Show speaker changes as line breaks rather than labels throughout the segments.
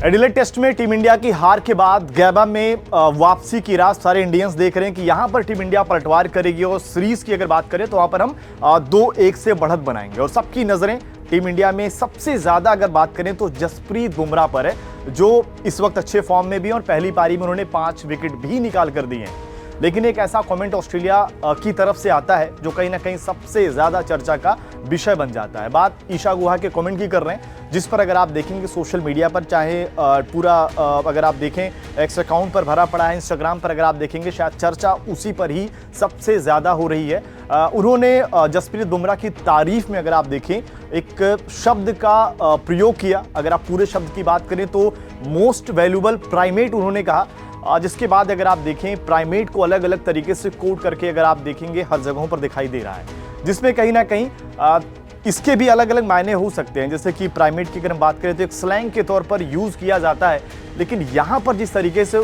Adelaide test में team India की हार के बाद गैबा में वापसी की राह सारे इंडियंस देख रहे हैं कि यहां पर टीम इंडिया पलटवार करेगी और सीरीज की अगर बात करें तो वहां पर हम 2-1 से बढ़त बनाएंगे और सबकी नजरें टीम इंडिया में सबसे ज्यादा अगर बात करें तो जसप्रीत बुमराह पर है, जो इस वक्त अच्छे फॉर्म में भी हैं और पहली पारी में उन्होंने 5 विकेट भी निकाल कर दिए हैं। लेकिन एक ऐसा कमेंट ऑस्ट्रेलिया की तरफ से आता है जो कहीं ना कहीं सबसे ज्यादा चर्चा का विषय बन जाता है। बात ईशा गुहा के कमेंट की कर रहे हैं, जिस पर अगर आप देखेंगे सोशल मीडिया पर चाहे पूरा अगर आप देखें एक्स अकाउंट पर भरा पड़ा है, इंस्टाग्राम पर अगर आप देखेंगे शायद चर्चा उसी पर ही सबसे ज्यादा हो रही है। उन्होंने जसप्रीत बुमराह की तारीफ में अगर आप देखें एक शब्द का प्रयोग किया। अगर आप पूरे शब्द की बात करें तो मोस्ट वैल्यूएबल प्राइमेट उन्होंने कहा, जिसके बाद अगर आप देखें प्राइमेट को अलग अलग तरीके से कोट करके अगर आप देखेंगे हर जगहों पर दिखाई दे रहा है, जिसमें कहीं ना कहीं इसके भी अलग अलग मायने हो सकते हैं। जैसे कि प्राइमेट की अगर हम बात करें तो एक स्लैंग के तौर पर यूज किया जाता है, लेकिन यहां पर जिस तरीके से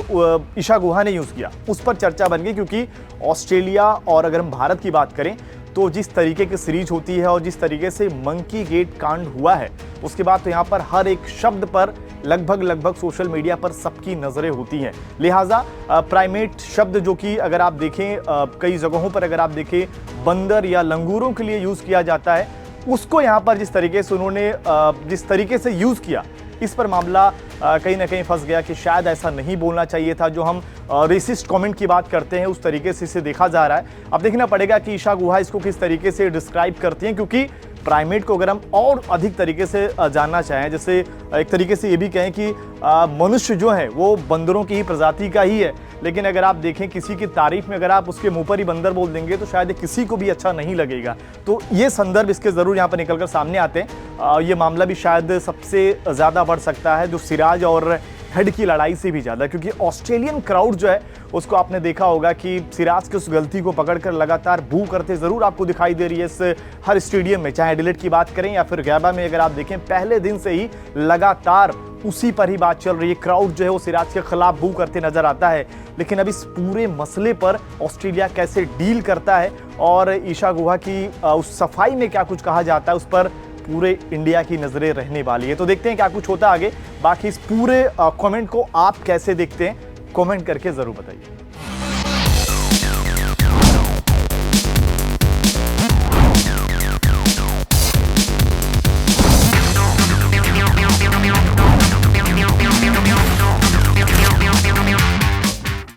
ईशा गुहा ने यूज किया उस पर चर्चा बन गई, क्योंकि ऑस्ट्रेलिया और अगर हम भारत की बात करें तो जिस तरीके की सीरीज होती है और जिस तरीके से मंकी गेट कांड हुआ है उसके बाद तो यहाँ पर हर एक शब्द पर लगभग सोशल मीडिया पर सबकी नजरें होती हैं। लिहाजा प्राइमेट शब्द जो कि अगर आप देखें कई जगहों पर अगर आप देखें बंदर या लंगूरों के लिए यूज किया जाता है, उसको यहाँ पर जिस तरीके से उन्होंने जिस तरीके से यूज किया इस पर मामला कहीं ना कहीं फंस गया कि शायद ऐसा नहीं बोलना चाहिए था। जो हम रेसिस्ट कमेंट की बात करते हैं उस तरीके से इसे देखा जा रहा है। अब देखना पड़ेगा कि ईशा गुहा इसको किस तरीके से डिस्क्राइब करती हैं, क्योंकि प्राइमेट को अगर हम और अधिक तरीके से जानना चाहें, जैसे एक तरीके से ये भी कहें कि मनुष्य जो है वो बंदरों की ही प्रजाति का ही है, लेकिन अगर आप देखें किसी की तारीफ में अगर आप उसके मुंह पर ही बंदर बोल देंगे तो शायद किसी को भी अच्छा नहीं लगेगा। तो ये संदर्भ इसके जरूर यहाँ पर निकलकर सामने आते हैं। ये मामला भी शायद सबसे ज्यादा बढ़ सकता है जो सिराज और हेड की लड़ाई से भी ज्यादा, क्योंकि ऑस्ट्रेलियन क्राउड जो है उसको आपने देखा होगा कि सिराज की उस गलती को पकड़कर लगातार बू करते जरूर आपको दिखाई दे रही है इस हर स्टेडियम में, चाहे एडिलेड की बात करें या फिर गैबा में। अगर आप देखें पहले दिन से ही लगातार उसी पर ही बात चल रही है, क्राउड जो है वो सिराज के खिलाफ बू करते नजर आता है। लेकिन अब इस पूरे मसले पर ऑस्ट्रेलिया कैसे डील करता है और ईशा गुहा की उस सफाई में क्या कुछ कहा जाता है उस पर पूरे इंडिया की नजरें रहने वाली है। तो देखते हैं क्या कुछ होता है आगे। बाकी इस पूरे कमेंट को आप कैसे देखते हैं, कमेंट करके जरूर बताइए।